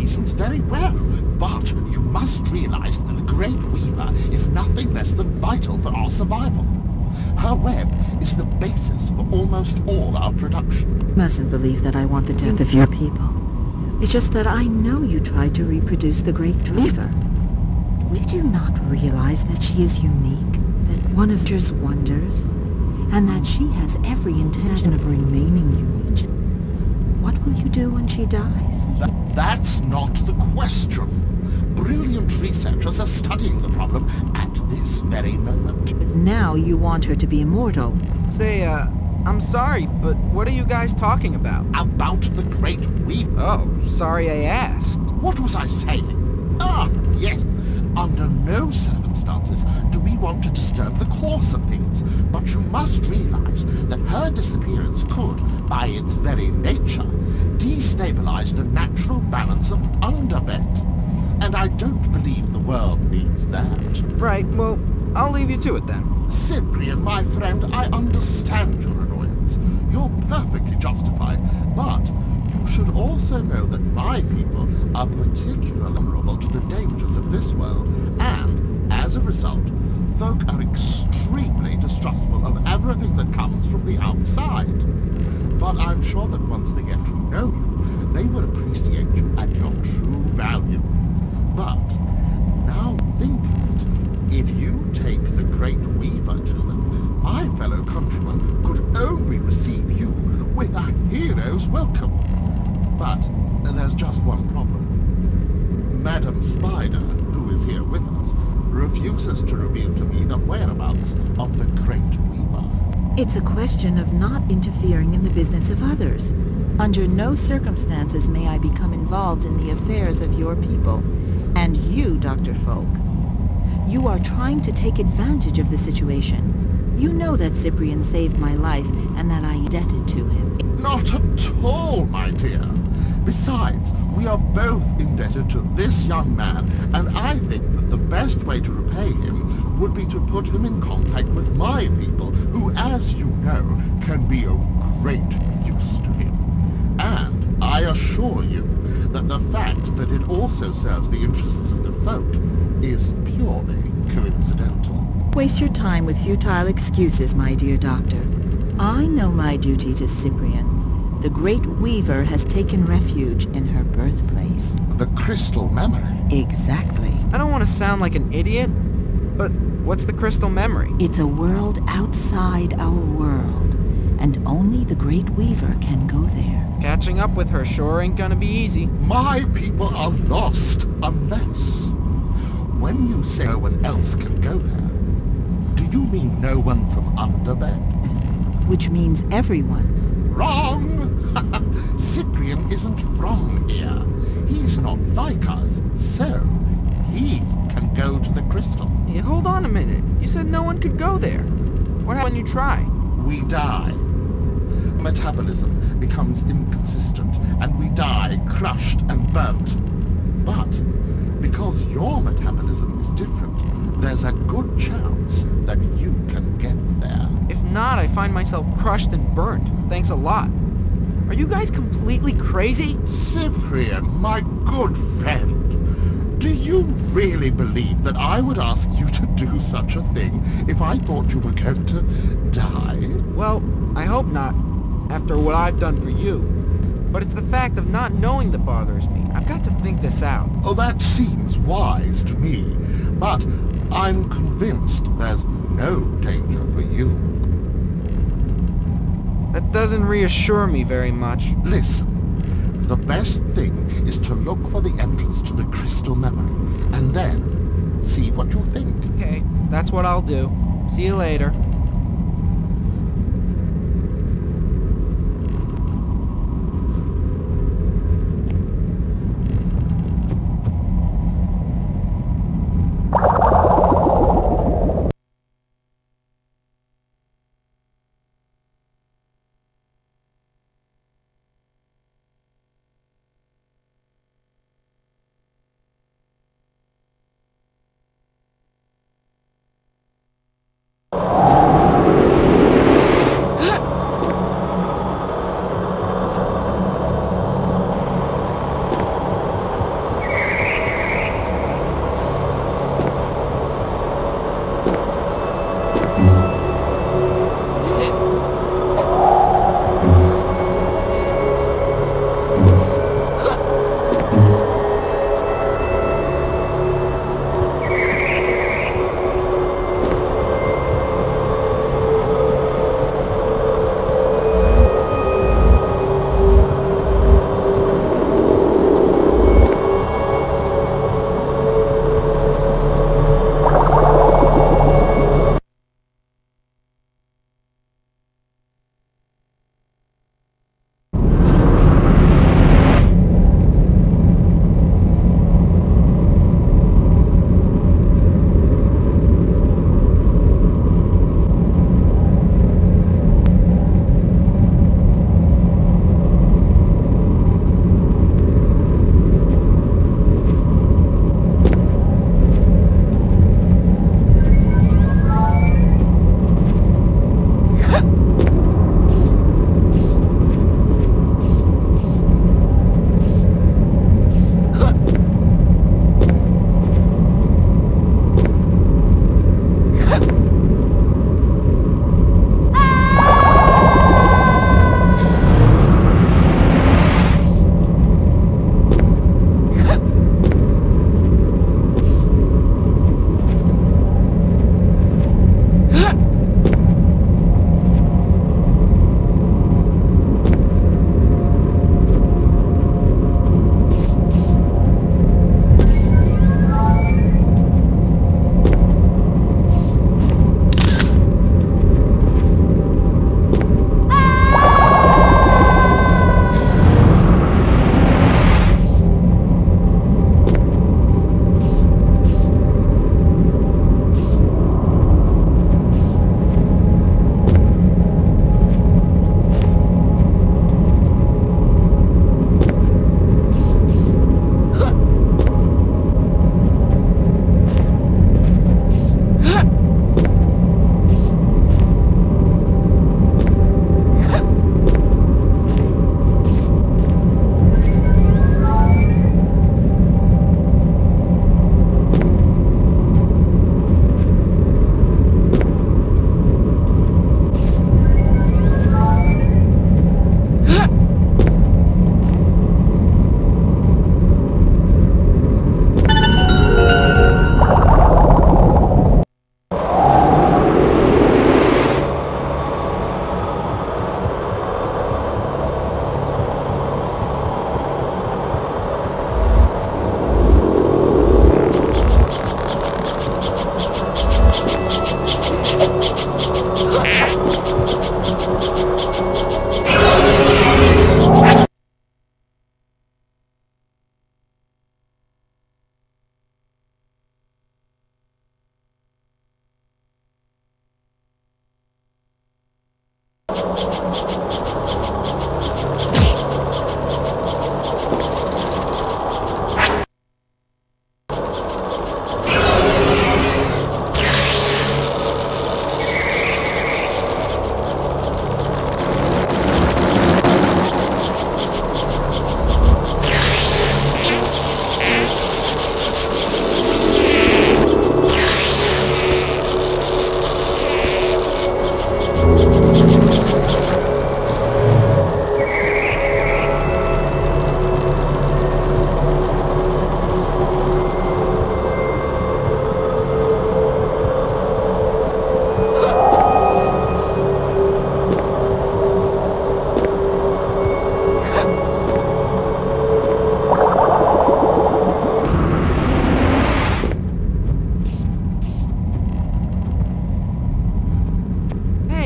reasons very well, but you must realize that the Great Weaver is nothing less than vital for our survival. Her web is the basis for almost all our production. You mustn't believe that I want the death of your people. It's just that I know you tried to reproduce the Great Weaver. Did you not realize that she is unique, that one of nature's wonders, and that she has every intention of remaining unique? What will you do when she dies? That's not the question. Brilliant researchers are studying the problem at this very moment. Because now you want her to be immortal. Say, I'm sorry, but what are you guys talking about? About the Great Weaver. Oh, sorry I asked. What was I saying? Ah, yes. Under no circumstances do we want to disturb the course of things, but you must realize that her disappearance could, by its very nature, destabilize the natural balance of Underbed. And I don't believe the world needs that. Right, well, I'll leave you to it then. Cyprian, my friend, I understand your annoyance. You're perfectly justified, but you should also know that my people are particularly vulnerable to the dangers of this world, and, as a result, folk are extremely distrustful of everything that comes from the outside. But I'm sure that once they get to know you, they will appreciate you at your true value. But, now think of it. If you take the Great Weaver to them, my fellow countrymen could only receive you with a hero's welcome. But there's just one problem. Madam Spider, who is here with us, refuses to reveal to me the whereabouts of the Great Weaver. It's a question of not interfering in the business of others. Under no circumstances may I become involved in the affairs of your people. And you, Dr. Folk. You are trying to take advantage of the situation. You know that Cyprian saved my life and that I am indebted to him. Not at all, my dear. Besides, we are both indebted to this young man, and I think that the best way to repay him would be to put him in contact with my people, who, as you know, can be of great use to him. And I assure you that the fact that it also serves the interests of the folk is purely coincidental. Waste your time with futile excuses, my dear doctor. I know my duty to Cyprian. The Great Weaver has taken refuge in her birthplace. The crystal memory. Exactly. I don't want to sound like an idiot, but what's the crystal memory? It's a world outside our world, and only the Great Weaver can go there. Catching up with her sure ain't gonna be easy. My people are lost unless... When you say no one else can go there, do you mean no one from Underbed? Which means everyone. Wrong! Cyprian isn't from here. He's not like us, so he can go to the crystal. Hey, hold on a minute. You said no one could go there. What happens when you try? We die. Metabolism becomes inconsistent, and we die crushed and burnt. But because your metabolism is different, there's a good chance that you can get there. If not, I find myself crushed and burnt. Thanks a lot. Are you guys completely crazy? Cyprian, my good friend, do you really believe that I would ask you to do such a thing if I thought you were going to die? Well, I hope not, after what I've done for you. But it's the fact of not knowing that bothers me. I've got to think this out. Oh, that seems wise to me, but I'm convinced there's no danger for you. That doesn't reassure me very much. Listen, the best thing is to look for the entrance to the crystal memory, and then see what you think. Okay, that's what I'll do. See you later.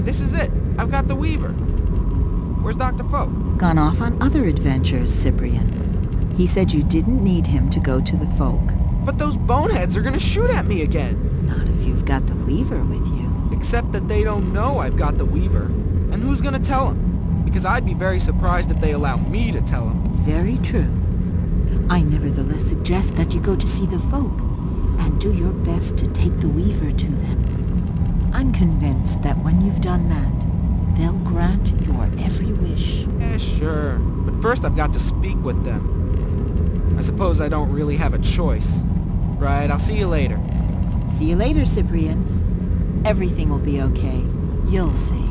This is it. I've got the Weaver. Where's Dr. Folk? Gone off on other adventures, Cyprian. He said you didn't need him to go to the Folk. But those boneheads are gonna shoot at me again. Not if you've got the Weaver with you. Except that they don't know I've got the Weaver. And who's gonna tell them? Because I'd be very surprised if they allow me to tell them. Very true. I nevertheless suggest that you go to see the Folk and do your best to take the Weaver to them. I'm convinced that when you've done that, they'll grant your every wish. Yeah, sure. But first I've got to speak with them. I suppose I don't really have a choice. Right, I'll see you later. See you later, Cyprian. Everything will be okay. You'll see.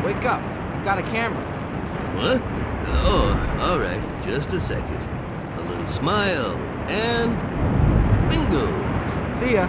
Wake up. I've got a camera. What? Oh, all right. Just a second. A little smile, and bingo! See ya.